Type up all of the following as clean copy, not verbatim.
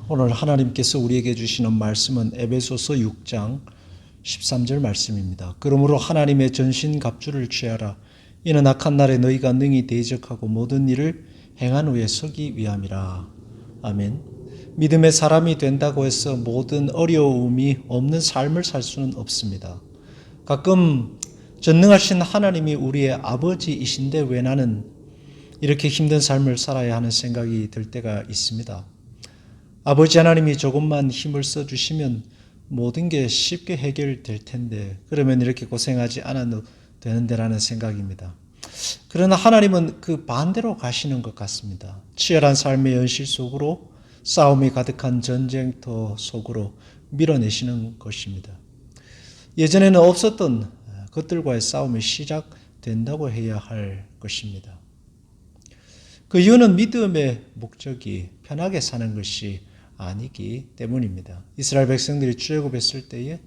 오늘 하나님께서 우리에게 주시는 말씀은 에베소서 6장 13절 말씀입니다. 그러므로 하나님의 전신갑주를 취하라. 이는 악한 날에 너희가 능히 대적하고 모든 일을 행한 후에 서기 위함이라. 아멘. 믿음의 사람이 된다고 해서 모든 어려움이 없는 삶을 살 수는 없습니다. 가끔 전능하신 하나님이 우리의 아버지이신데 왜 나는 이렇게 힘든 삶을 살아야 하는 생각이 들 때가 있습니다. 아버지 하나님이 조금만 힘을 써주시면 모든 게 쉽게 해결될 텐데 그러면 이렇게 고생하지 않아도 되는데라는 생각입니다. 그러나 하나님은 그 반대로 가시는 것 같습니다. 치열한 삶의 현실 속으로 싸움이 가득한 전쟁터 속으로 밀어내시는 것입니다. 예전에는 없었던 것들과의 싸움이 시작된다고 해야 할 것입니다. 그 이유는 믿음의 목적이 편하게 사는 것이 아니기 때문입니다. 이스라엘 백성들이 출애굽했을 때에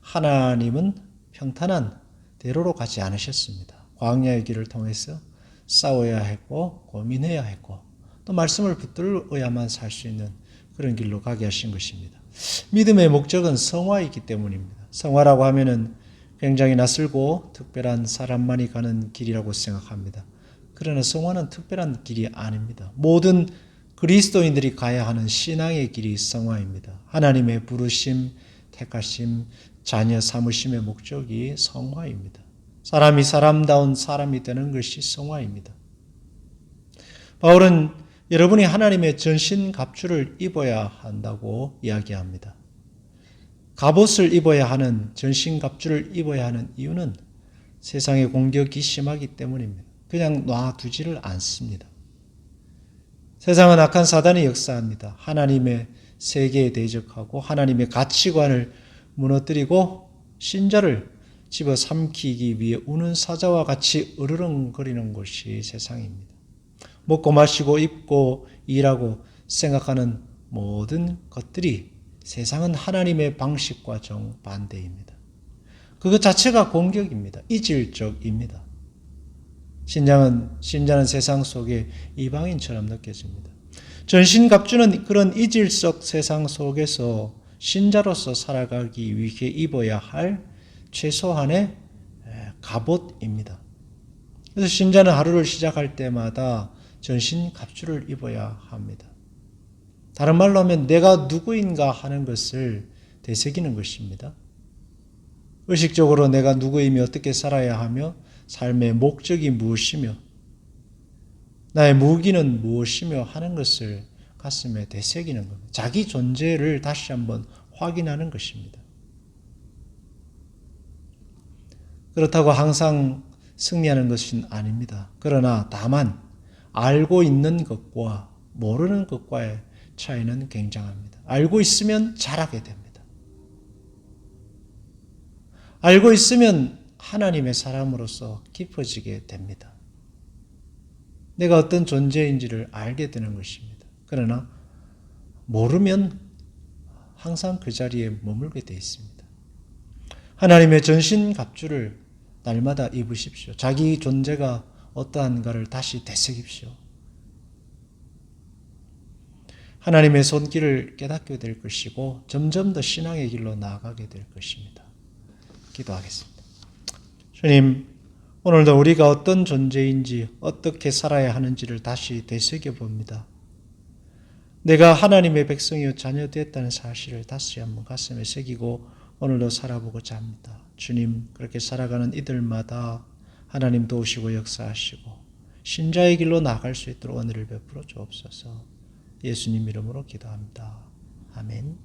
하나님은 평탄한 대로로 가지 않으셨습니다. 광야의 길을 통해서 싸워야 했고 고민해야 했고 또 말씀을 붙들어야만 살 수 있는 그런 길로 가게 하신 것입니다. 믿음의 목적은 성화이기 때문입니다. 성화라고 하면은 굉장히 낯설고 특별한 사람만이 가는 길이라고 생각합니다. 그러나 성화는 특별한 길이 아닙니다. 모든 그리스도인들이 가야 하는 신앙의 길이 성화입니다. 하나님의 부르심, 택하심, 자녀 삼으심의 목적이 성화입니다. 사람이 사람다운 사람이 되는 것이 성화입니다. 바울은 여러분이 하나님의 전신갑주를 입어야 한다고 이야기합니다. 갑옷을 입어야 하는, 전신갑주를 입어야 하는 이유는 세상의 공격이 심하기 때문입니다. 그냥 놔두지를 않습니다. 세상은 악한 사단이 역사합니다. 하나님의 세계에 대적하고 하나님의 가치관을 무너뜨리고 신자를 집어삼키기 위해 우는 사자와 같이 으르렁거리는 것이 세상입니다. 먹고 마시고 입고 일하고 생각하는 모든 것들이 세상은 하나님의 방식과 정반대입니다. 그것 자체가 공격입니다. 이질적입니다. 신자는 세상 속에 이방인처럼 느껴집니다. 전신갑주는 그런 이질적 세상 속에서 신자로서 살아가기 위해 입어야 할 최소한의 갑옷입니다. 그래서 신자는 하루를 시작할 때마다 전신갑주를 입어야 합니다. 다른 말로 하면 내가 누구인가 하는 것을 되새기는 것입니다. 의식적으로 내가 누구이며 어떻게 살아야 하며 삶의 목적이 무엇이며 나의 무기는 무엇이며 하는 것을 가슴에 되새기는 겁니다. 자기 존재를 다시 한번 확인하는 것입니다. 그렇다고 항상 승리하는 것은 아닙니다. 그러나 다만 알고 있는 것과 모르는 것과의 차이는 굉장합니다. 알고 있으면 잘하게 됩니다. 알고 있으면 하나님의 사람으로서 깊어지게 됩니다. 내가 어떤 존재인지를 알게 되는 것입니다. 그러나 모르면 항상 그 자리에 머물게 되어 있습니다. 하나님의 전신갑주를 날마다 입으십시오. 자기 존재가 어떠한가를 다시 되새깁시오. 하나님의 손길을 깨닫게 될 것이고 점점 더 신앙의 길로 나아가게 될 것입니다. 기도하겠습니다. 주님, 오늘도 우리가 어떤 존재인지 어떻게 살아야 하는지를 다시 되새겨 봅니다. 내가 하나님의 백성이요 자녀 되었다는 사실을 다시 한번 가슴에 새기고 오늘도 살아보고자 합니다. 주님, 그렇게 살아가는 이들마다 하나님 도우시고 역사하시고 신자의 길로 나아갈 수 있도록 은혜를 베풀어 주옵소서. 예수님 이름으로 기도합니다. 아멘.